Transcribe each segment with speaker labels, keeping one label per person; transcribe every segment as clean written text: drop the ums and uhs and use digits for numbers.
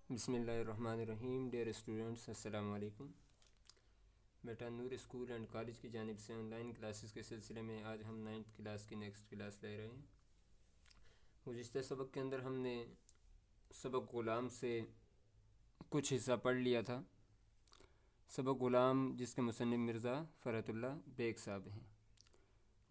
Speaker 1: بسم اللہ الرحمن الرحیم۔ ڈیئر اسٹوڈنٹس، السلام علیکم۔ بیٹا نور اسکول اینڈ کالج کی جانب سے آن لائن کلاسز کے سلسلے میں آج ہم 9th کلاس کی نیکسٹ کلاس لے رہے ہیں۔ گزشتہ سبق کے اندر ہم نے سبق غلام سے کچھ حصہ پڑھ لیا تھا۔ سبق غلام جس کے مصنف مرزا فرحت اللہ بیگ صاحب ہیں،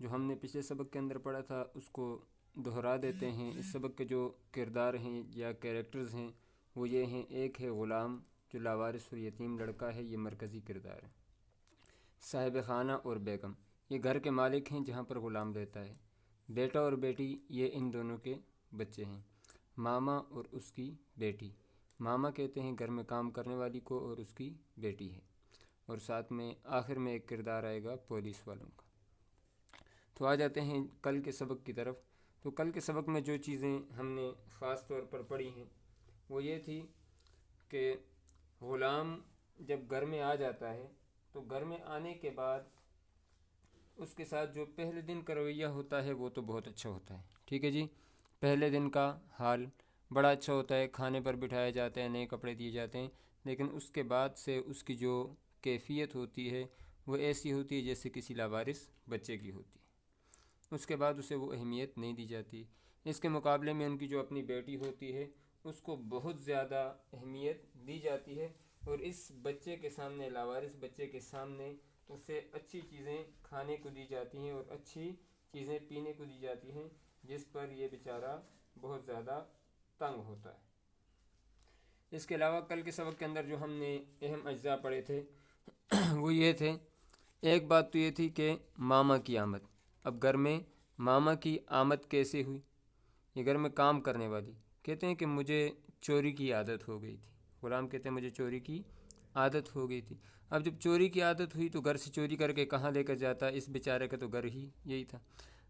Speaker 1: جو ہم نے پچھلے سبق کے اندر پڑھا تھا اس کو دہرا دیتے ہیں۔ اس سبق کے جو کردار ہیں یا کیریکٹرز ہیں وہ یہ ہیں۔ ایک ہے غلام جو لاوارث اور یتیم لڑکا ہے، یہ مرکزی کردار ہے۔ صاحب خانہ اور بیگم یہ گھر کے مالک ہیں جہاں پر غلام رہتا ہے۔ بیٹا اور بیٹی یہ ان دونوں کے بچے ہیں۔ ماما اور اس کی بیٹی، ماما کہتے ہیں گھر میں کام کرنے والی کو، اور اس کی بیٹی ہے۔ اور ساتھ میں آخر میں ایک کردار آئے گا پولیس والوں کا۔ تو آ جاتے ہیں کل کے سبق کی طرف۔ تو کل کے سبق میں جو چیزیں ہم نے خاص طور پر پڑھی ہیں وہ یہ تھی کہ غلام جب گھر میں آ جاتا ہے تو گھر میں آنے کے بعد اس کے ساتھ جو پہلے دن کا رویہ ہوتا ہے وہ تو بہت اچھا ہوتا ہے، ٹھیک ہے جی۔ پہلے دن کا حال بڑا اچھا ہوتا ہے، کھانے پر بٹھایا جاتا ہے، نئے کپڑے دیے جاتے ہیں، لیکن اس کے بعد سے اس کی جو کیفیت ہوتی ہے وہ ایسی ہوتی ہے جیسے کسی لاوارث بچے کی ہوتی ہے۔ اس کے بعد اسے وہ اہمیت نہیں دی جاتی۔ اس کے مقابلے میں ان کی جو اپنی بیٹی ہوتی ہے اس کو بہت زیادہ اہمیت دی جاتی ہے، اور اس بچے کے سامنے، لاوارث بچے کے سامنے، اسے اچھی چیزیں کھانے کو دی جاتی ہیں اور اچھی چیزیں پینے کو دی جاتی ہیں، جس پر یہ بیچارہ بہت زیادہ تنگ ہوتا ہے۔ اس کے علاوہ کل کے سبق کے اندر جو ہم نے اہم اجزاء پڑھے تھے وہ یہ تھے۔ ایک بات تو یہ تھی کہ ماما کی آمد۔ اب گھر میں ماما کی آمد کیسے ہوئی؟ یہ گھر میں کام کرنے والی کہتے ہیں کہ مجھے چوری کی عادت ہو گئی تھی۔ غلام کہتے ہیں مجھے چوری کی عادت ہو گئی تھی۔ اب جب چوری کی عادت ہوئی تو گھر سے چوری کر کے کہاں لے کر جاتا؟ اس بیچارے کا تو گھر ہی یہی تھا۔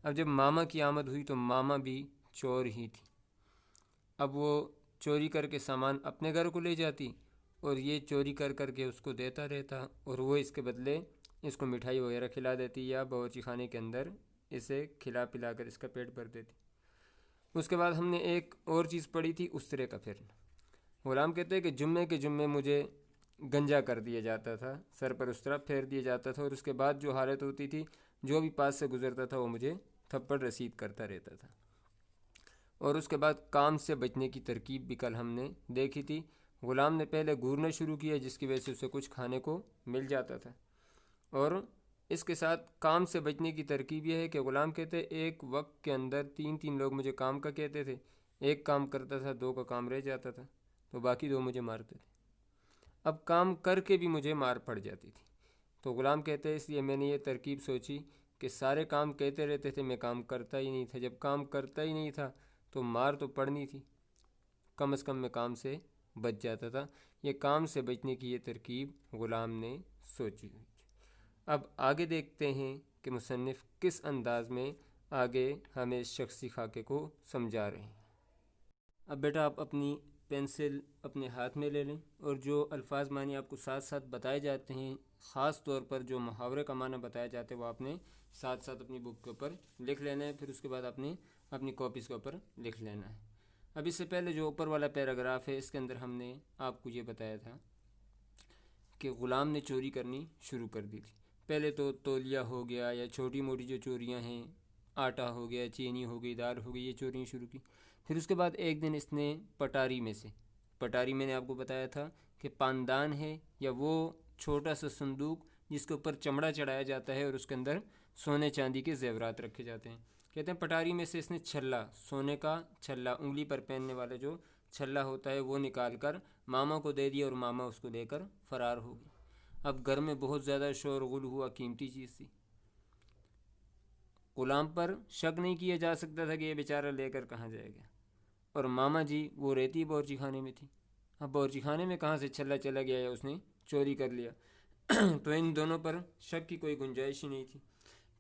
Speaker 1: اب جب ماما کی آمد ہوئی تو ماما بھی چور ہی تھی۔ اب وہ چوری کر کے سامان اپنے گھر کو لے جاتی اور یہ چوری کر کر کے اس کو دیتا رہتا، اور وہ اس کے بدلے اس کو مٹھائی وغیرہ کھلا دیتی یا باورچی خانے کے اندر اسے کھلا پلا کر اس کا پیٹ بھر دیتی۔ اس کے بعد ہم نے ایک اور چیز پڑھی تھی، استرے کا پھیرنا۔ غلام کہتے ہیں کہ جمعے کے جمعے مجھے گنجا کر دیا جاتا تھا، سر پر استرا پھیر دیا جاتا تھا، اور اس کے بعد جو حالت ہوتی تھی جو بھی پاس سے گزرتا تھا وہ مجھے تھپڑ رسید کرتا رہتا تھا۔ اور اس کے بعد کام سے بچنے کی ترکیب بھی کل ہم نے دیکھی تھی۔ غلام نے پہلے گھورنا شروع کیا جس کی وجہ سے اسے کچھ کھانے کو مل جاتا تھا، اور اس کے ساتھ کام سے بچنے کی ترکیب یہ ہے کہ غلام کہتے ہیں ایک وقت کے اندر 3 لوگ مجھے کام کا کہتے تھے، ایک کام کرتا تھا، 2 کا کام رہ جاتا تھا تو باقی 2 مجھے مارتے تھے۔ اب کام کر کے بھی مجھے مار پڑ جاتی تھی، تو غلام کہتے ہیں اس لیے میں نے یہ ترکیب سوچی کہ سارے کام کہتے رہتے تھے، میں کام کرتا ہی نہیں تھا۔ جب کام کرتا ہی نہیں تھا تو مار تو پڑنی تھی، کم از کم میں کام سے بچ جاتا تھا۔ یہ کام سے بچنے کی یہ ترکیب غلام نے سوچی ہوئی۔ اب آگے دیکھتے ہیں کہ مصنف کس انداز میں آگے ہمیں شخصی خاکے کو سمجھا رہے ہیں۔ اب بیٹا آپ اپنی پینسل اپنے ہاتھ میں لے لیں، اور جو الفاظ معنی آپ کو ساتھ ساتھ بتائے جاتے ہیں، خاص طور پر جو محاورے کا معنی بتایا جاتا ہے وہ آپ نے ساتھ ساتھ اپنی بک کے اوپر لکھ لینا ہے، پھر اس کے بعد آپ نے اپنی کاپیز کے اوپر لکھ لینا ہے۔ اب اس سے پہلے جو اوپر والا پیراگراف ہے اس کے اندر ہم نے آپ کو یہ بتایا تھا کہ غلام نے چوری کرنی شروع کر دی تھی۔ پہلے تو تولیہ ہو گیا یا چھوٹی موٹی جو چوریاں ہیں، آٹا ہو گیا، چینی ہو گئی، دال ہو گئی، یہ چوریاں شروع کی۔ پھر اس کے بعد ایک دن اس نے پٹاری میں سے، پٹاری میں نے آپ کو بتایا تھا کہ پاندان ہے یا وہ چھوٹا سا صندوق جس کے اوپر چمڑا چڑھایا جاتا ہے اور اس کے اندر سونے چاندی کے زیورات رکھے جاتے ہیں، کہتے ہیں پٹاری میں سے اس نے چھلا، سونے کا چھلا، انگلی پر پہننے والا جو چھلا ہوتا ہے وہ نکال کر ماما کو دے دیا، اور ماما اس کو لے کر فرار ہو گئی۔ اب گھر میں بہت زیادہ شور غل ہوا، قیمتی چیز تھی۔ غلام پر شک نہیں کیا جا سکتا تھا کہ یہ بیچارہ لے کر کہاں جائے گا، اور ماما جی وہ رہتی باورچی خانے میں تھی۔ اب باورچی خانے میں کہاں سے چھلا چلا گیا یا اس نے چوری کر لیا تو ان دونوں پر شک کی کوئی گنجائش ہی نہیں تھی۔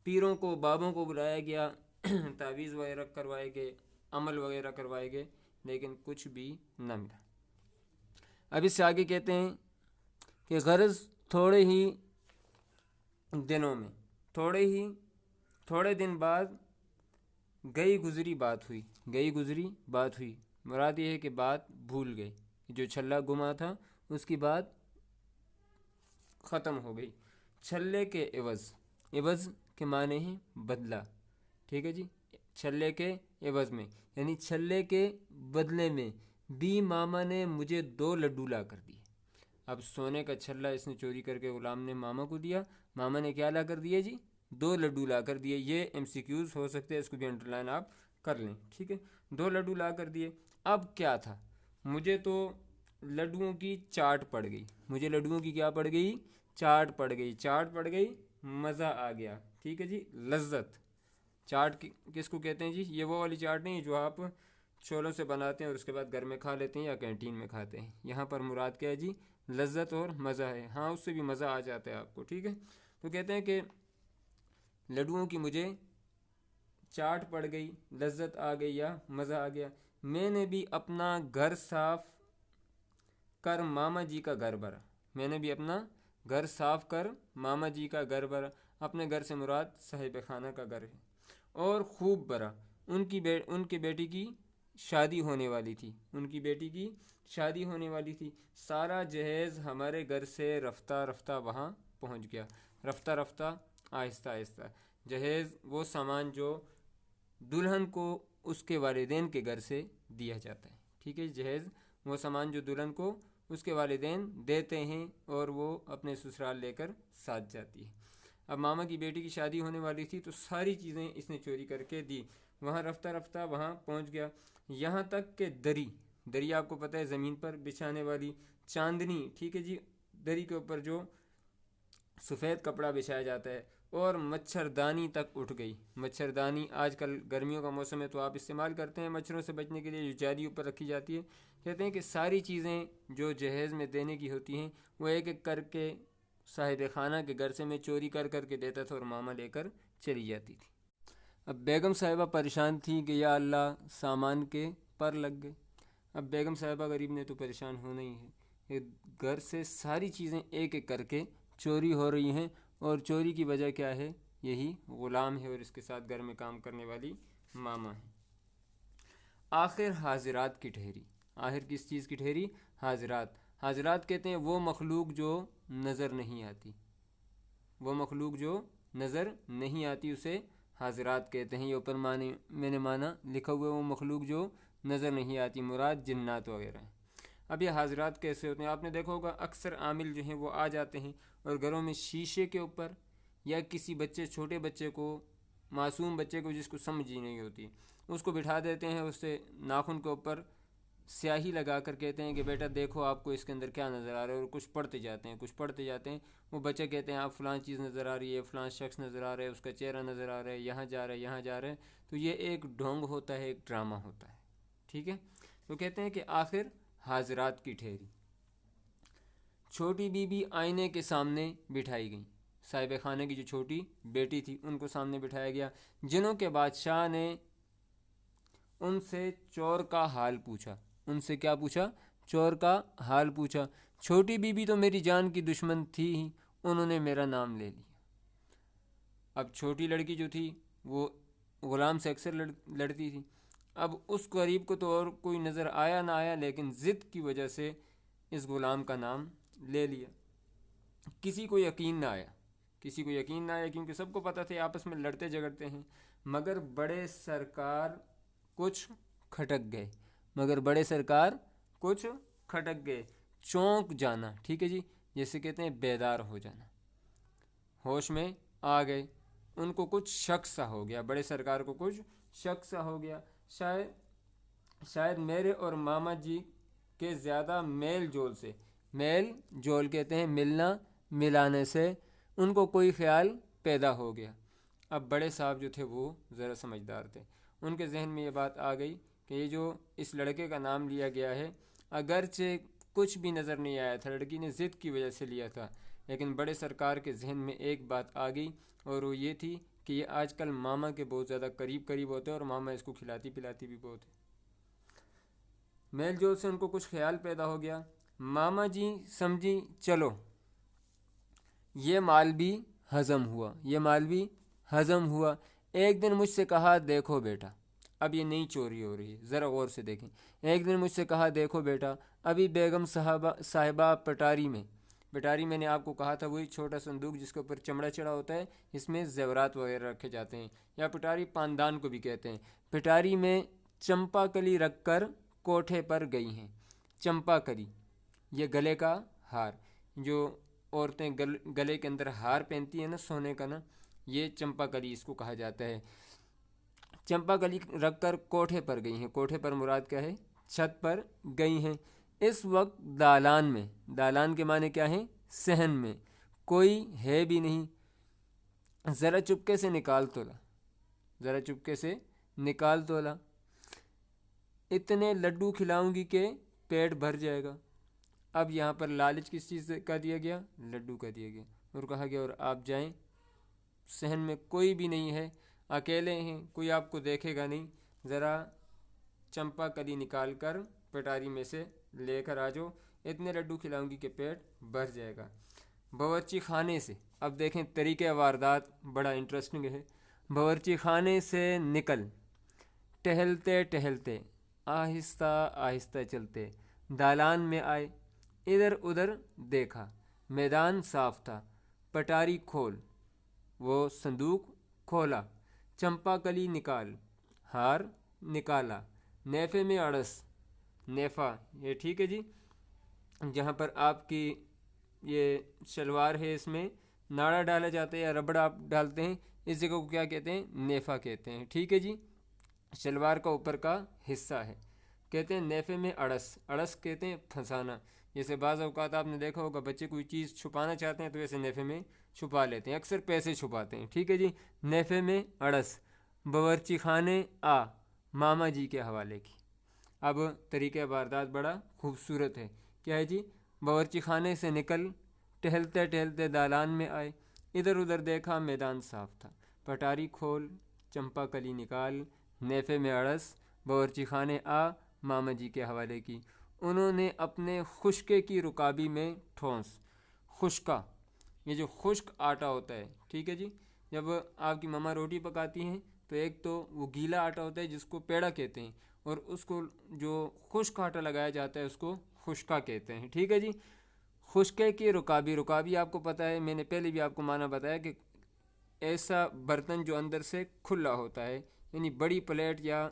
Speaker 1: پیروں کو، بابوں کو بلایا گیا، تعویذ وغیرہ کروائے گئے، عمل وغیرہ کروائے گئے، لیکن کچھ بھی نہ ملا۔ اب اس سے آگے کہتے ہیں کہ غرض تھوڑے ہی دنوں میں، تھوڑے دن بعد گئی گزری بات ہوئی۔ گئی گزری بات ہوئی مراد یہ ہے کہ بات بھول گئے، جو چھلا گما تھا اس کی بات ختم ہو گئی. چھلے کے عوض، عوض کے معنی ہیں بدلہ. ٹھیک ہے جی، چھلے کے عوض میں یعنی چھلے کے بدلے میں بھی ماما نے مجھے 2 لڈو لا کر دیے. اب سونے کا چھلا اس نے چوری کر کے غلام نے ماما کو دیا. ماما نے کیا لا کر دیا جی؟ 2 لڈو لا کر دیے. یہ MCQs ہو سکتے ہیں، اس کو بھی انڈر لائن آپ کر لیں. ٹھیک ہے، 2 لڈو لا کر دیے. اب کیا تھا؟ مجھے تو لڈوؤں کی چاٹ پڑ گئی. مجھے لڈوؤں کی کیا پڑ گئی؟ چاٹ پڑ گئی. چاٹ پڑ گئی، مزہ آ گیا. ٹھیک ہے جی، لذت. چاٹ کس کو کہتے ہیں جی؟ یہ وہ والی چاٹ نہیں جو آپ چھولوں سے بناتے ہیں اور اس کے بعد گھر میں کھا لیتے ہیں یا کینٹین میں کھاتے ہیں. یہاں پر مراد کیا ہے جی؟ لذت اور مزہ ہے. ہاں، اس سے بھی مزہ آ جاتا ہے آپ کو. ٹھیک ہے، تو کہتے ہیں کہ لڈوؤں کی مجھے چاٹ پڑ گئی، لذت آ گئی یا مزہ آ گیا. میں نے بھی اپنا گھر صاف کر ماما جی کا گھر بھرا. میں نے بھی اپنا گھر صاف کر ماما جی کا گھر بھرا. اپنے گھر سے مراد صاحب خانہ کا گھر ہے. اور خوب بھرا. ان کی بیٹی کی شادی ہونے والی تھی. ان کی بیٹی کی شادی ہونے والی تھی. سارا جہیز ہمارے گھر سے رفتہ رفتہ وہاں پہنچ گیا. رفتہ رفتہ، آہستہ آہستہ. جہیز وہ سامان جو دلہن کو اس کے والدین کے گھر سے دیا جاتا ہے. ٹھیک ہے، جہیز وہ سامان جو دلہن کو اس کے والدین دیتے ہیں اور وہ اپنے سسرال لے کر ساتھ جاتی ہے. اب ماما کی بیٹی کی شادی ہونے والی تھی تو ساری چیزیں اس نے چوری کر کے دی. وہاں رفتہ رفتہ وہاں پہنچ گیا. یہاں تک کہ دری آپ کو پتہ ہے زمین پر بچھانے والی چاندنی. ٹھیک ہے جی، دری کے اوپر جو سفید کپڑا بچھایا جاتا ہے. اور مچھردانی تک اٹھ گئی. مچھردانی آج کل گرمیوں کا موسم ہے تو آپ استعمال کرتے ہیں مچھروں سے بچنے کے لیے، جو جالی اوپر رکھی جاتی ہے. کہتے ہیں کہ ساری چیزیں جو جہیز میں دینے کی ہوتی ہیں وہ ایک ایک کر کے صاحب خانہ کے گھر سے میں چوری کر کے دیتا تھا اور ماما لے کر چلی جاتی تھی. اب بیگم صاحبہ پریشان تھی کہ یا اللہ سامان کے پر لگ گئے. اب بیگم صاحبہ غریب نے تو پریشان ہونا ہی ہے. گھر سے ساری چیزیں ایک ایک کر کے چوری ہو رہی ہیں اور چوری کی وجہ کیا ہے؟ یہی غلام ہے اور اس کے ساتھ گھر میں کام کرنے والی ماما ہے. آخر حاضرات کی ٹھہری. آخر کس چیز کی ٹھہری؟ حاضرات. حاضرات کہتے ہیں وہ مخلوق جو نظر نہیں آتی. وہ مخلوق جو نظر نہیں آتی اسے حاضرات کہتے ہیں. یہ اوپر میں نے مانا لکھا ہوا ہے، وہ مخلوق جو نظر نہیں آتی، مراد جنات وغیرہ ہیں. اب یہ حاضرات کیسے ہوتے ہیں؟ آپ نے دیکھا ہوگا اکثر عامل جو ہیں وہ آ جاتے ہیں اور گھروں میں شیشے کے اوپر یا کسی چھوٹے بچے کو، معصوم بچے کو جس کو سمجھ ہی نہیں ہوتی، اس کو بٹھا دیتے ہیں. اس سے ناخن کے اوپر سیاہی لگا کر کہتے ہیں کہ بیٹا دیکھو آپ کو اس کے اندر کیا نظر آ رہا ہے، اور کچھ پڑھتے جاتے ہیں. وہ بچے کہتے ہیں آپ فلاں چیز نظر آ رہی ہے، فلاں شخص نظر آ رہا ہے، اس کا چہرہ نظر آ رہا ہے، یہاں جا رہا ہے. تو یہ ایک ڈھونگ ہوتا ہے، ایک ڈرامہ ہوتا ہے. ٹھیک ہے، تو کہتے ہیں کہ آخر حاضرات کی ٹھہری. چھوٹی بی بی آئینے کے سامنے بٹھائی گئی. صاحب خانہ کی جو چھوٹی بیٹی تھی ان کو سامنے بٹھایا گیا، جنہوں کے بادشاہ نے ان سے چور کا حال پوچھا. ان سے کیا پوچھا؟ چور کا حال پوچھا. چھوٹی بی بی تو میری جان کی دشمن تھی ہی، انہوں نے میرا نام لے لیا. اب چھوٹی لڑکی جو تھی وہ غلام سے اکثر لڑتی تھی. اب اس غریب کو تو اور کوئی نظر آیا نہ آیا، لیکن ضد کی وجہ سے اس غلام کا نام لے لیا. کسی کو یقین نہ آیا کیونکہ سب کو پتہ تھے آپس میں لڑتے جھگڑتے ہیں. مگر بڑے سرکار کچھ کھٹک گئے. چونک جانا. ٹھیک ہے جی، جیسے کہتے ہیں بیدار ہو جانا، ہوش میں آ گئے. ان کو کچھ شک سا ہو گیا، بڑے سرکار کو کچھ شک سا ہو گیا. شاید میرے اور ماما جی کے زیادہ میل جول کہتے ہیں ملنا ملانے سے ان کو کوئی خیال پیدا ہو گیا. اب بڑے صاحب جو تھے وہ ذرا سمجھدار تھے. ان کے ذہن میں یہ بات آ گئی کہ یہ جو اس لڑکے کا نام لیا گیا ہے، اگرچہ کچھ بھی نظر نہیں آیا تھا، لڑکی نے ضد کی وجہ سے لیا تھا، لیکن بڑے سرکار کے ذہن میں ایک بات آ گئی اور وہ یہ تھی کہ یہ آج کل ماما کے بہت زیادہ قریب ہوتے ہیں اور ماما اس کو کھلاتی پلاتی بھی بہت ہے. میل جول سے ان کو کچھ خیال پیدا ہو گیا. ماما جی سمجھی چلو یہ مال بھی ہضم ہوا. ایک دن مجھ سے کہا دیکھو بیٹا اب یہ نئی چوری ہو رہی ہے، ذرا غور سے دیکھیں۔ ایک دن مجھ سے کہا دیکھو بیٹا، ابھی بیگم صاحبہ پٹاری میں نے آپ کو کہا تھا وہی چھوٹا صندوق جس کے اوپر چمڑا چڑھا ہوتا ہے، اس میں زیورات وغیرہ رکھے جاتے ہیں، یا پٹاری پاندان کو بھی کہتے ہیں۔ پٹاری میں چمپا کلی رکھ کر کوٹھے پر گئی ہیں۔ چمپا کلی یہ گلے کا ہار، جو عورتیں گلے کے اندر ہار پہنتی ہیں نا سونے کا نا، یہ چمپا کلی اس کو کہا جاتا ہے۔ چمپا کلی رکھ کر کوٹھے پر گئی ہیں، کوٹھے پر مراد کیا ہے؟ چھت پر گئی ہیں۔ اس وقت دالان کے معنی کیا ہیں؟ صحن میں کوئی ہے بھی نہیں، ذرا چپکے سے نکال تولا، اتنے لڈو کھلاؤں گی کہ پیٹ بھر جائے گا۔ اب یہاں پر لالچ کس چیز کا دیا گیا؟ لڈو کا دیا گیا، اور کہا گیا اور آپ جائیں، صحن میں کوئی بھی نہیں ہے، اکیلے ہیں، کوئی آپ کو دیکھے گا نہیں، ذرا چمپا کلی نکال کر پٹاری میں سے لے کر آ جاؤ، اتنے لڈو کھلاؤں گی کہ پیٹ بھر جائے گا۔ باورچی خانے سے، اب دیکھیں طریقہ واردات بڑا انٹرسٹنگ ہے۔ باورچی خانے سے نکل، ٹہلتے ٹہلتے، آہستہ آہستہ چلتے، دالان میں آئے، ادھر ادھر دیکھا، میدان صاف تھا، پٹاری کھول، وہ صندوق کھولا، چمپا کلی نکال، ہار نکالا، نیفے میں اڑس، نیفا یہ ٹھیک ہے جی، جہاں پر آپ کی یہ شلوار ہے اس میں ناڑا ڈالا جاتا ہے یا ربڑ آپ ڈالتے ہیں، اس جگہ کو کیا کہتے ہیں؟ نیفا کہتے ہیں، ٹھیک ہے جی، شلوار کا اوپر کا حصہ ہے، کہتے ہیں نیفے میں اڑس کہتے ہیں پھنسانا۔ جیسے بعض اوقات آپ نے دیکھا ہوگا بچے کوئی چیز چھپانا چاہتے ہیں تو ایسے نیفے میں چھپا لیتے ہیں، اکثر پیسے چھپاتے ہیں، ٹھیک ہے جی، نیفے میں اڑس، باورچی خانے آ، ماما جی کے حوالے کی۔ اب طریقہ واردات بڑا خوبصورت ہے، کیا ہے جی؟ باورچی خانے سے نکل، ٹہلتے ٹہلتے دالان میں آئے، ادھر ادھر دیکھا، میدان صاف تھا، پٹاری کھول، چمپا کلی نکال، نیفے میں اڑس، باورچی خانے آ، ماما جی کے حوالے کی۔ انہوں نے اپنے خشکے کی رکابی میں ٹھونس، خشکا یہ جو خشک آٹا ہوتا ہے، ٹھیک ہے جی، جب آپ کی ماما روٹی پکاتی ہیں تو ایک تو وہ گیلا آٹا ہوتا ہے جس کو پیڑا کہتے ہیں، اور اس کو جو خشک آٹا لگایا جاتا ہے اس کو خشکا کہتے ہیں، ٹھیک ہے جی۔ خشکے کی رکابی آپ کو پتہ ہے، میں نے پہلے بھی آپ کو معنی بتایا کہ ایسا برتن جو اندر سے کھلا ہوتا ہے، یعنی بڑی پلیٹ یا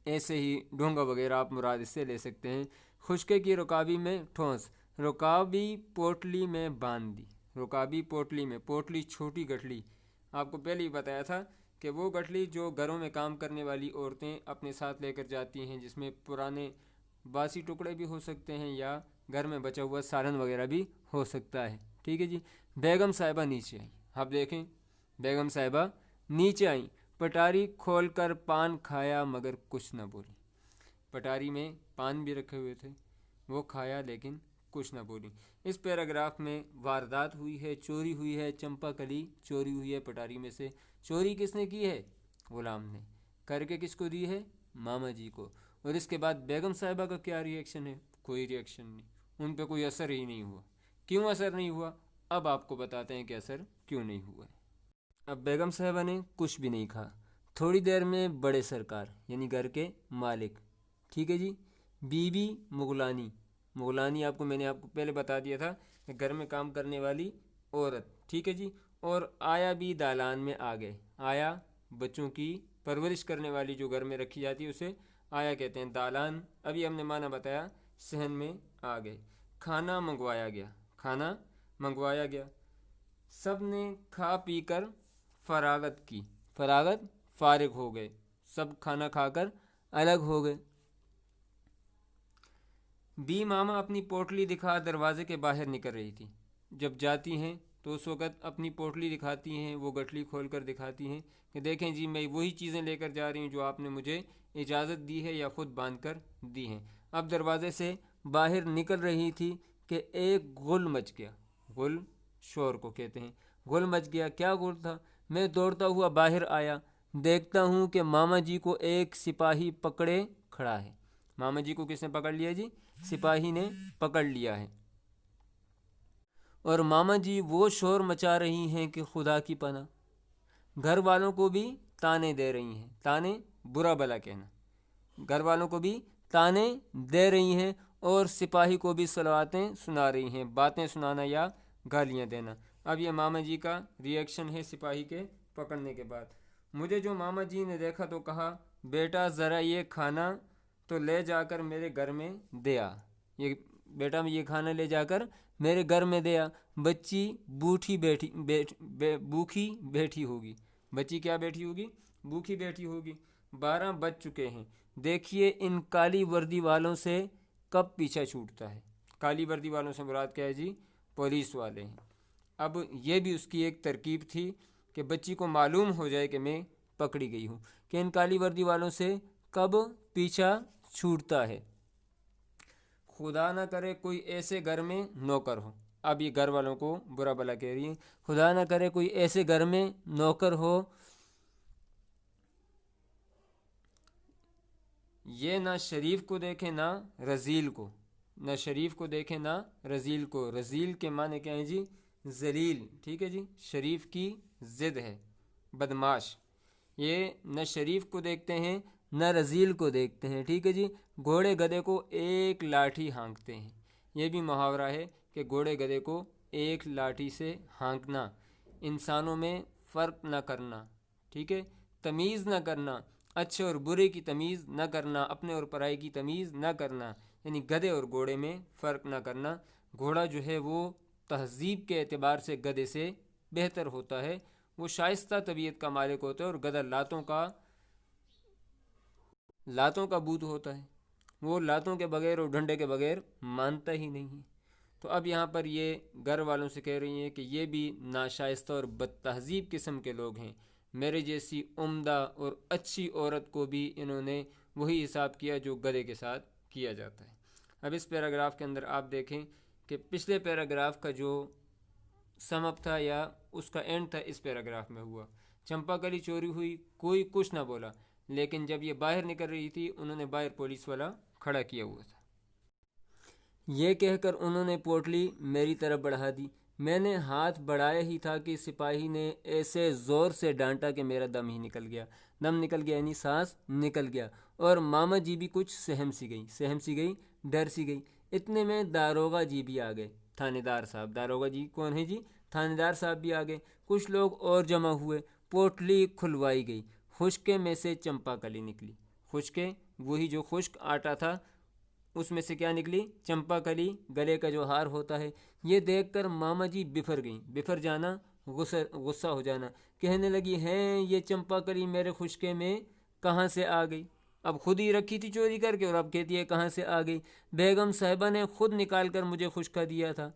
Speaker 1: ایسے ہی ڈونگا وغیرہ آپ مراد اس سے لے سکتے ہیں۔ خشکے کی رکابی میں ٹھونس، رکابی پوٹلی میں باندھ دی، پوٹلی چھوٹی گٹھلی، آپ کو پہلے ہی بتایا تھا کہ وہ گٹھلی جو گھروں میں کام کرنے والی عورتیں اپنے ساتھ لے کر جاتی ہیں، جس میں پرانے باسی ٹکڑے بھی ہو سکتے ہیں یا گھر میں بچا ہوا سالن وغیرہ بھی ہو سکتا ہے، ٹھیک ہے جی۔ بیگم صاحبہ نیچے آئیں، آپ دیکھیں بیگم صاحبہ نیچے آئیں، پٹاری کھول کر پان کھایا مگر کچھ نہ بولی، پٹاری میں پان بھی رکھے ہوئے تھے، وہ کھایا لیکن کچھ نہ بولی۔ اس پیراگراف میں واردات ہوئی ہے، چوری ہوئی ہے، چمپا کلی چوری ہوئی ہے پٹاری میں سے۔ چوری کس نے کی ہے؟ غلام نے، کر کے کس کو دی ہے؟ ماما جی کو۔ اور اس کے بعد بیگم صاحبہ کا کیا ری ایکشن ہے؟ کوئی ری ایکشن نہیں، ان پہ کوئی اثر ہی نہیں ہوا۔ کیوں اثر نہیں ہوا؟ اب آپ کو بتاتے ہیں کہ اثر کیوں نہیں ہوا ہے۔ اب بیگم صاحبہ نے کچھ بھی نہیں کھا، تھوڑی دیر میں بڑے سرکار یعنی گھر کے مالک، ٹھیک ہے جی، بی بی مغلانی آپ کو میں نے آپ کو پہلے بتا دیا تھا کہ گھر میں کام کرنے والی عورت، ٹھیک ہے جی، اور آیا بھی دالان میں آ گئے۔ آیا بچوں کی پرورش کرنے والی جو گھر میں رکھی جاتی ہے اسے آیا کہتے ہیں۔ دالان ابھی ہم نے معنی بتایا، صحن میں آ گئے، کھانا منگوایا گیا، سب نے کھا پی کر فراغت کی، فارغ ہو گئے، سب کھانا کھا کر الگ ہو گئے۔ بی ماما اپنی پوٹلی دکھا دروازے کے باہر نکل رہی تھی، جب جاتی ہیں تو اس وقت اپنی پوٹلی دکھاتی ہیں، وہ گٹھلی کھول کر دکھاتی ہیں کہ دیکھیں جی میں وہی چیزیں لے کر جا رہی ہوں جو آپ نے مجھے اجازت دی ہے یا خود باندھ کر دی ہیں۔ اب دروازے سے باہر نکل رہی تھی کہ ایک غل مچ گیا، غل شور کو کہتے ہیں، غل مچ گیا۔ کیا غل تھا؟ میں دوڑتا ہوا باہر آیا، دیکھتا ہوں کہ ماما جی کو ایک سپاہی پکڑے کھڑا ہے۔ ماما جی کو کس نے پکڑ لیا جی؟ سپاہی نے پکڑ لیا ہے، اور ماما جی وہ شور مچا رہی ہیں کہ خدا کی پناہ، گھر والوں کو بھی تانے دے رہی ہیں۔ تانے برا بلا کہنا، گھر والوں کو بھی تانے دے رہی ہیں اور سپاہی کو بھی صلواتیں سنا رہی ہیں، باتیں سنانا یا گالیاں دینا۔ اب یہ ماما جی کا ریئیکشن ہے سپاہی کے پکڑنے کے بعد۔ مجھے جو ماما جی نے دیکھا تو کہا، بیٹا ذرا یہ کھانا تو لے جا کر میرے گھر میں دیا، یہ بیٹا یہ کھانا لے جا کر میرے گھر میں دیا، بچی بوکھی بیٹھی ہوگی، بچی کیا بیٹھی ہوگی؟ بھوکی بیٹھی ہوگی، 12 بج چکے ہیں، دیکھیے ان کالی وردی والوں سے کب پیچھا چھوٹتا ہے۔ کالی وردی والوں سے مراد کیا ہے جی؟ پولیس والے ہیں۔ اب یہ بھی اس کی ایک ترکیب تھی کہ بچی کو معلوم ہو جائے کہ میں پکڑی گئی ہوں، کہ ان کالی وردی والوں سے کب پیچھا چھوٹتا ہے۔ خدا نہ کرے کوئی ایسے گھر میں نوکر ہو، اب یہ گھر والوں کو برا بلا کہہ رہی ہیں، خدا نہ کرے کوئی ایسے گھر میں نوکر ہو، یہ نہ شریف کو دیکھے نہ رذیل کو، نہ شریف کو دیکھے نہ رذیل کو۔ رذیل کے معنی کیا ہیں جی؟ ذلیل، ٹھیک ہے جی، شریف کی ضد ہے، بدماش۔ یہ نہ شریف کو دیکھتے ہیں نہ رذیل کو دیکھتے ہیں، ٹھیک ہے جی۔ گھوڑے گدھے کو ایک لاٹھی ہانکتے ہیں، یہ بھی محاورہ ہے کہ گھوڑے گدھے کو ایک لاٹھی سے ہانکنا، انسانوں میں فرق نہ کرنا، ٹھیک ہے، تمیز نہ کرنا، اچھے اور برے کی تمیز نہ کرنا، اپنے اور پرائی کی تمیز نہ کرنا، یعنی گدھے اور گھوڑے میں فرق نہ کرنا۔ گھوڑا جو ہے وہ تہذیب کے اعتبار سے گدھے سے بہتر ہوتا ہے، وہ شائستہ طبیعت کا مالک ہوتا ہے، اور گدھا لاتوں کا بوت ہوتا ہے، وہ لاتوں کے بغیر اور ڈنڈے کے بغیر مانتا ہی نہیں ہے۔ تو اب یہاں پر یہ گھر والوں سے کہہ رہی ہیں کہ یہ بھی ناشائستہ اور بد تہذیب قسم کے لوگ ہیں، میرے جیسی عمدہ اور اچھی عورت کو بھی انہوں نے وہی حساب کیا جو گدھے کے ساتھ کیا جاتا ہے۔ اب اس پیراگراف کے اندر آپ دیکھیں کہ پچھلے پیراگراف کا جو سم اپ تھا یا اس کا اینڈ تھا اس پیراگراف میں ہوا، چمپا کلی چوری ہوئی، کوئی کچھ نہ بولا، لیکن جب یہ باہر نکل رہی تھی انہوں نے باہر پولیس والا کھڑا کیا ہوا تھا، یہ کہہ کر انہوں نے پوٹلی میری طرف بڑھا دی، میں نے ہاتھ بڑھایا ہی تھا کہ سپاہی نے ایسے زور سے ڈانٹا کہ میرا دم نکل گیا یعنی سانس نکل گیا، اور ماما جی بھی کچھ سہم سی گئی، ڈر سی گئی۔ اتنے میں داروغہ جی بھی آ گئے، تھانے دار صاحب۔ داروغہ جی کون ہیں جی؟ تھانے دار صاحب بھی آ گئے، کچھ لوگ اور جمع ہوئے، پوٹلی کھلوائی گئی، خشکے میں سے چمپا کلی نکلی، خشکے وہی جو خشک آٹا تھا اس میں سے کیا نکلی؟ چمپا کلی، گلے کا جو ہار ہوتا ہے۔ یہ دیکھ کر ماما جی بفر گئیں، بفر جانا غصہ ہو جانا، کہنے لگی ہیں یہ چمپا کلی میرے خشکے میں کہاں سے آ گئی؟ اب خود ہی رکھی تھی چوری کر کے اور اب کہتی ہے کہاں سے آ گئی؟ بیگم صاحبہ نے خود نکال کر مجھے خشکا دیا تھا،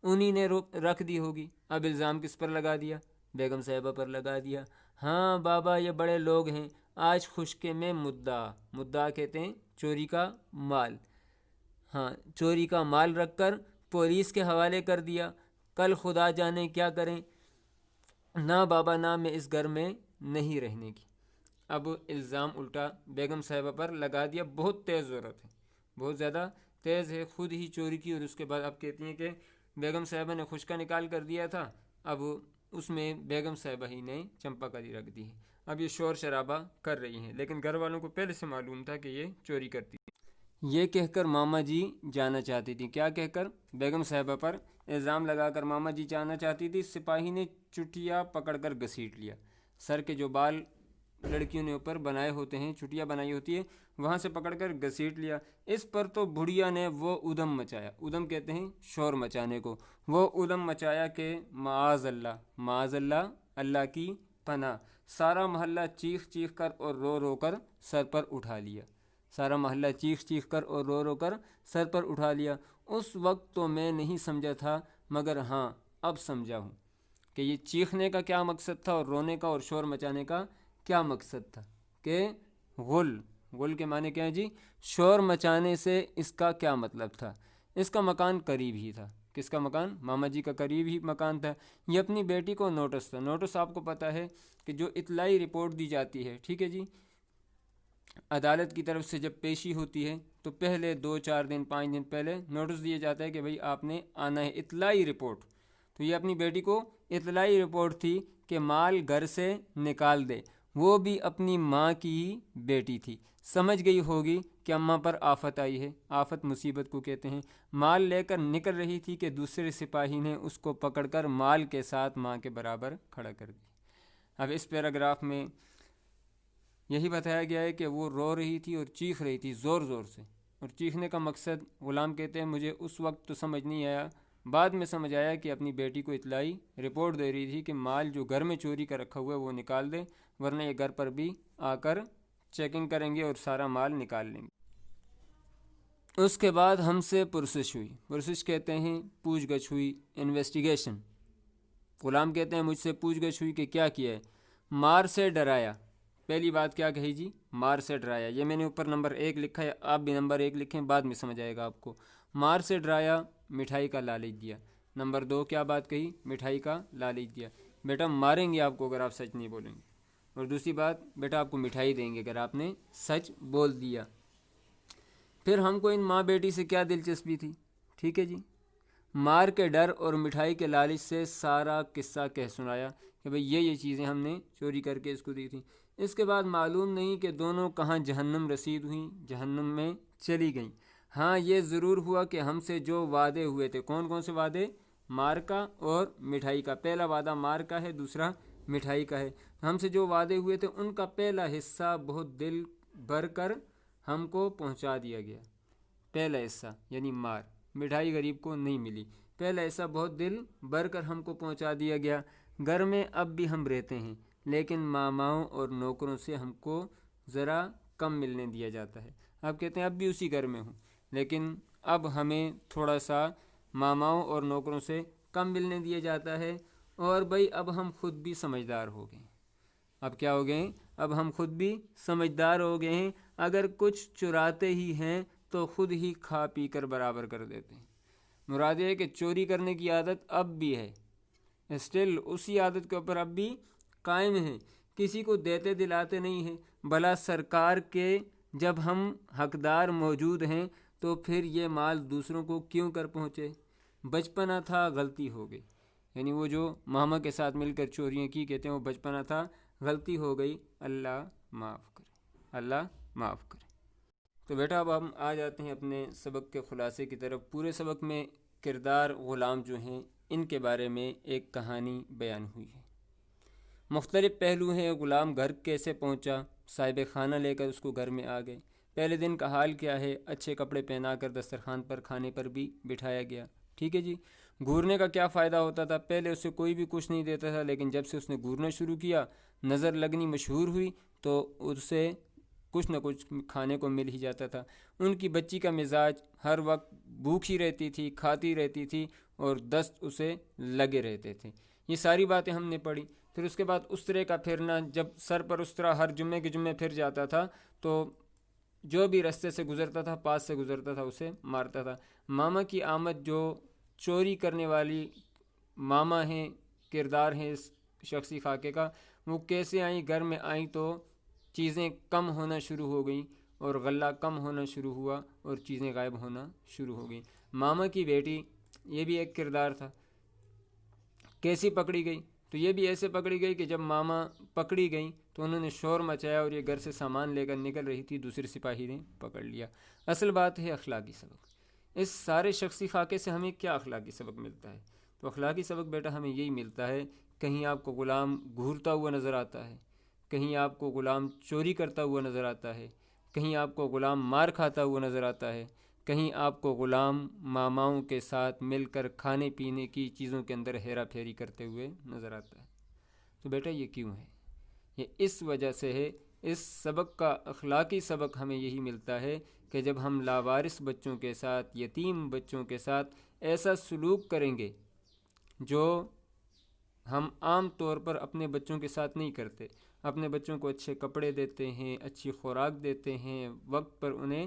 Speaker 1: انہی نے رکھ دی ہوگی۔ اب الزام کس پر لگا دیا؟ بیگم صاحبہ پر لگا دیا۔ ہاں بابا یہ بڑے لوگ ہیں، آج خشکے میں مدعا کہتے ہیں چوری کا مال، ہاں چوری کا مال رکھ کر پولیس کے حوالے کر دیا، کل خدا جانے کیا کریں۔ نہ بابا نہ، میں اس گھر میں نہیں رہنے کی۔ اب الزام الٹا بیگم صاحبہ پر لگا دیا، بہت تیز ضرورت ہے، بہت زیادہ تیز ہے، خود ہی چوری کی، اور اس کے بعد اب کہتی ہیں کہ بیگم صاحبہ نے خشکا نکال کر دیا تھا، اب اس میں بیگم صاحبہ ہی نے چمپا کلی رکھ دی ہے۔ اب یہ شور شرابہ کر رہی ہیں، لیکن گھر والوں کو پہلے سے معلوم تھا کہ یہ چوری کرتی ہے۔ یہ کہہ کر ماما جی جانا چاہتی تھی، کیا کہہ کر؟ بیگم صاحبہ پر الزام لگا کر ماما جی جانا چاہتی تھی، سپاہی نے چٹیا پکڑ کر گھسیٹ لیا، سر کے جو بال لڑکیوں نے اوپر بنائے ہوتے ہیں، چٹیا بنائی ہوتی ہے، وہاں سے پکڑ کر گھسیٹ لیا۔ اس پر تو بڑھیا نے وہ ادم مچایا، ادم کہتے ہیں شور مچانے کو، وہ ادم مچایا کہ معاذ اللہ، اللہ کی پناہ، سارا محلہ چیخ چیخ کر اور رو رو کر سر پر اٹھا لیا، سارا محلہ چیخ چیخ کر اور رو رو کر سر پر اٹھا لیا۔ اس وقت تو میں نہیں سمجھا تھا، مگر ہاں اب سمجھا ہوں کہ یہ چیخنے کا کیا مقصد تھا اور رونے کا اور شور مچانے کا کیا مقصد تھا، کہ غل کے معنی کیا ہے جی؟ شور مچانے سے اس کا کیا مطلب تھا؟ اس کا مکان قریب ہی تھا، کس کا مکان؟ ماما جی کا قریب ہی مکان تھا۔ یہ اپنی بیٹی کو نوٹس تھا، نوٹس آپ کو پتہ ہے کہ جو اطلاعی رپورٹ دی جاتی ہے، ٹھیک ہے جی، عدالت کی طرف سے جب پیشی ہوتی ہے تو پہلے 2-4 دن 5 دن پہلے نوٹس دیا جاتا ہے کہ بھئی آپ نے آنا ہے، اطلاعی رپورٹ۔ تو یہ اپنی بیٹی کو اطلاعی رپورٹ تھی کہ مال گھر سے نکال دے، وہ بھی اپنی ماں کی ہی بیٹی تھی۔ سمجھ گئی ہوگی کہ اماں پر آفت آئی ہے، آفت مصیبت کو کہتے ہیں۔ مال لے کر نکل رہی تھی کہ دوسرے سپاہی نے اس کو پکڑ کر مال کے ساتھ ماں کے برابر کھڑا کر دیا۔ اب اس پیراگراف میں یہی بتایا گیا ہے کہ وہ رو رہی تھی اور چیخ رہی تھی زور زور سے، اور چیخنے کا مقصد غلام کہتے ہیں مجھے اس وقت تو سمجھ نہیں آیا، بعد میں سمجھ آیا کہ اپنی بیٹی کو اطلاعی رپورٹ دے رہی تھی کہ مال جو گھر میں چوری کر رکھا ہوا ہے وہ نکال دے، ورنہ یہ گھر پر بھی آ کر چیکنگ کریں گے اور سارا مال نکال لیں گے۔ اس کے بعد ہم سے پرسش ہوئی، پرسش کہتے ہیں پوچھ گچھ ہوئی، انویسٹیگیشن۔ غلام کہتے ہیں مجھ سے پوچھ گچھ ہوئی کہ کیا کیا ہے؟ مار سے ڈرایا۔ پہلی بات کیا کہی جی؟ مار سے ڈرایا۔ یہ میں نے اوپر نمبر 1 لکھا ہے، آپ بھی نمبر 1 لکھیں، بعد میں سمجھ آئے گا آپ کو۔ مار سے ڈرایا، مٹھائی کا لالچ دیا۔ نمبر 2 کیا بات کہی؟ مٹھائی کا لالچ دیا، بیٹا ماریں گے آپ کو اگر آپ سچ نہیں بولیں گے، اور دوسری بات بیٹا آپ کو مٹھائی دیں گے اگر آپ نے سچ بول دیا۔ پھر ہم کو ان ماں بیٹی سے کیا دلچسپی تھی؟ ٹھیک ہے جی، مار کے ڈر اور مٹھائی کے لالچ سے سارا قصہ کہہ سنایا کہ بھئی یہ چیزیں ہم نے چوری کر کے اس کو دی تھیں۔ اس کے بعد معلوم نہیں کہ دونوں کہاں جہنم رسید ہوئیں، جہنم میں چلی گئیں۔ ہاں یہ ضرور ہوا کہ ہم سے جو وعدے ہوئے تھے، کون کون سے وعدے؟ مار کا اور مٹھائی کا۔ پہلا وعدہ مار کا ہے، دوسرا مٹھائی کا ہے۔ ہم سے جو وعدے ہوئے تھے ان کا پہلا حصہ بہت دل بھر کر ہم کو پہنچا دیا گیا۔ پہلا حصہ یعنی مار، مٹھائی غریب کو نہیں ملی، پہلا حصہ بہت دل بھر کر ہم کو پہنچا دیا گیا۔ گھر میں اب بھی ہم رہتے ہیں، لیکن ماماؤں اور نوکروں سے ہم کو ذرا کم ملنے دیا جاتا ہے۔ اب کہتے ہیں اب بھی اسی گھر میں ہوں، لیکن اب ہمیں تھوڑا سا ماماؤں اور نوکروں سے کم ملنے دیا جاتا ہے، اور بھئی اب ہم خود بھی سمجھدار ہو گئے۔ اب کیا ہو گئے ہیں؟ اب ہم خود بھی سمجھدار ہو گئے ہیں، اگر کچھ چراتے ہی ہیں تو خود ہی کھا پی کر برابر کر دیتے ہیں۔ مراد یہ ہے کہ چوری کرنے کی عادت اب بھی ہے، اسٹل اسی عادت کے اوپر اب بھی قائم ہیں، کسی کو دیتے دلاتے نہیں ہیں۔ بھلا سرکار کے جب ہم حقدار موجود ہیں تو پھر یہ مال دوسروں کو کیوں کر پہنچے؟ بچپنا تھا، غلطی ہو گئی، یعنی وہ جو ماما کے ساتھ مل کر چوریاں کی، کہتے ہیں وہ بچپنا تھا، غلطی ہو گئی، اللہ معاف کرے، اللہ معاف کرے۔ تو بیٹا اب ہم آ جاتے ہیں اپنے سبق کے خلاصے کی طرف۔ پورے سبق میں کردار غلام جو ہیں ان کے بارے میں ایک کہانی بیان ہوئی ہے۔ مختلف پہلو ہیں، غلام گھر کیسے پہنچا، صاحب خانہ لے کر اس کو گھر میں آ گئے، پہلے دن کا حال کیا ہے، اچھے کپڑے پہنا کر دسترخوان پر کھانے پر بھی بٹھایا گیا۔ ٹھیک ہے جی، گھورنے کا کیا فائدہ ہوتا تھا؟ پہلے اسے کوئی بھی کچھ نہیں دیتا تھا، لیکن جب سے اس نے گھورنا شروع کیا، نظر لگنی مشہور ہوئی، تو اسے کچھ نہ کچھ کھانے کو مل ہی جاتا تھا۔ ان کی بچی کا مزاج ہر وقت بھوکھی رہتی تھی، کھاتی رہتی تھی، اور دست اسے لگے رہتے تھے۔ یہ ساری باتیں ہم نے پڑھی۔ پھر اس کے بعد استرے کا پھرنا، جب سر پر استرا ہر جمعے کے جمعے پھر جاتا تھا تو جو بھی رستے سے گزرتا تھا، پاس سے گزرتا تھا، اسے مارتا تھا۔ ماما کی آمد، جو چوری کرنے والی ماما ہیں، کردار ہیں اس شخصی خاکے کا، وہ کیسے آئیں؟ گھر میں آئیں تو چیزیں کم ہونا شروع ہو گئیں، اور غلہ کم ہونا شروع ہوا، اور چیزیں غائب ہونا شروع ہو گئیں۔ ماما کی بیٹی، یہ بھی ایک کردار تھا۔ کیسی پکڑی گئی؟ تو یہ بھی ایسے پکڑی گئی کہ جب ماما پکڑی گئیں تو انہوں نے شور مچایا، اور یہ گھر سے سامان لے کر نکل رہی تھی، دوسرے سپاہی نے پکڑ لیا۔ اصل بات ہے اخلاقی سبق۔ اس سارے شخصی خاکے سے ہمیں کیا اخلاقی سبق ملتا ہے؟ تو اخلاقی سبق بیٹا ہمیں یہی ملتا ہے، کہیں آپ کو غلام گھورتا ہوا نظر آتا ہے، کہیں آپ کو غلام چوری کرتا ہوا نظر آتا ہے، کہیں آپ کو غلام مار کھاتا ہوا نظر آتا ہے، کہیں آپ کو غلام ماماؤں کے ساتھ مل کر کھانے پینے کی چیزوں کے اندر ہیرا پھیری کرتے ہوئے نظر آتا ہے، تو بیٹا یہ کیوں ہے؟ یہ اس وجہ سے ہے۔ اس سبق کا اخلاقی سبق ہمیں یہی ملتا ہے کہ جب ہم لاوارث بچوں کے ساتھ، یتیم بچوں کے ساتھ ایسا سلوک کریں گے جو ہم عام طور پر اپنے بچوں کے ساتھ نہیں کرتے، اپنے بچوں کو اچھے کپڑے دیتے ہیں، اچھی خوراک دیتے ہیں، وقت پر انہیں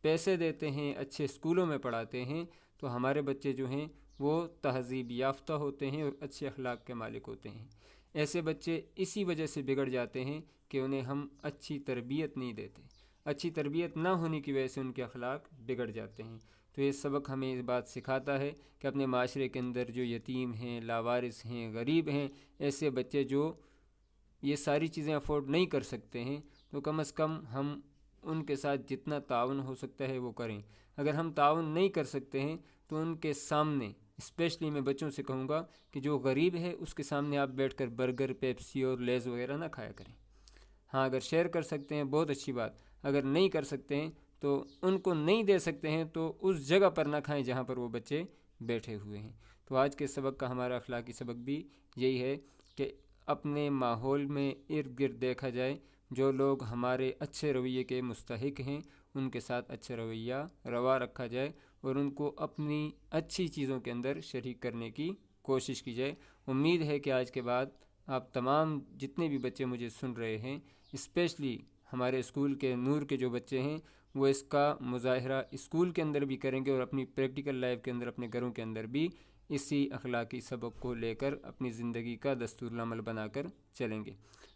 Speaker 1: پیسے دیتے ہیں، اچھے اسکولوں میں پڑھاتے ہیں، تو ہمارے بچے جو ہیں وہ تہذیب یافتہ ہوتے ہیں اور اچھے اخلاق کے مالک ہوتے ہیں۔ ایسے بچے اسی وجہ سے بگڑ جاتے ہیں کہ انہیں ہم اچھی تربیت نہیں دیتے، اچھی تربیت نہ ہونے کی وجہ سے ان کے اخلاق بگڑ جاتے ہیں۔ تو یہ سبق ہمیں اس بات سکھاتا ہے کہ اپنے معاشرے کے اندر جو یتیم ہیں، لاوارث ہیں، غریب ہیں، ایسے بچے جو یہ ساری چیزیں افورڈ نہیں کر سکتے ہیں تو کم از کم ہم ان کے ساتھ جتنا تعاون ہو سکتا ہے وہ کریں. اگر ہم تعاون نہیں کر سکتے ہیں تو ان کے سامنے اسپیشلی میں بچوں سے کہوں گا کہ جو غریب ہے اس کے سامنے آپ بیٹھ کر برگر، پیپسی اور لیز وغیرہ نہ کھایا کریں. ہاں اگر شیئر کر سکتے ہیں بہت اچھی بات، اگر نہیں کر سکتے ہیں تو ان کو نہیں دے سکتے ہیں تو اس جگہ پر نہ کھائیں جہاں پر وہ بچے بیٹھے ہوئے ہیں. تو آج کے سبق کا ہمارا اخلاقی سبق بھی یہی ہے کہ اپنے ماحول میں ارد گرد دیکھا جائے جو لوگ ہمارے اچھے رویے کے مستحق ہیں ان کے ساتھ اچھا رویہ روا رکھا جائے اور ان کو اپنی اچھی چیزوں کے اندر شریک کرنے کی کوشش کی جائے. امید ہے کہ آج کے بعد آپ تمام جتنے بھی بچے مجھے سن رہے ہیں، اسپیشلی ہمارے اسکول کے نور کے جو بچے ہیں، وہ اس کا مظاہرہ اسکول کے اندر بھی کریں گے اور اپنی پریکٹیکل لائف کے اندر، اپنے گھروں کے اندر بھی اسی اخلاقی سبق کو لے کر اپنی زندگی کا دستور العمل بنا کر چلیں گے.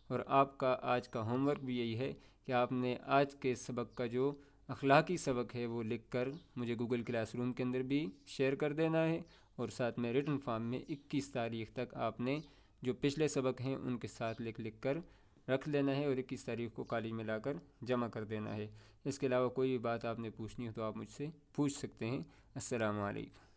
Speaker 1: اور آپ کا آج کا ہوم ورک بھی یہی ہے کہ آپ نے آج کے سبق کا جو اخلاقی سبق ہے وہ لکھ کر مجھے گوگل کلاس روم کے اندر بھی شیئر کر دینا ہے، اور ساتھ میں ریٹن فارم میں 21 تاریخ تک آپ نے جو پچھلے سبق ہیں ان کے ساتھ لکھ کر رکھ لینا ہے اور 21 تاریخ کو کالج میں لا کر جمع کر دینا ہے. اس کے علاوہ کوئی بھی بات آپ نے پوچھنی ہو تو آپ مجھ سے پوچھ سکتے ہیں. السلام علیکم.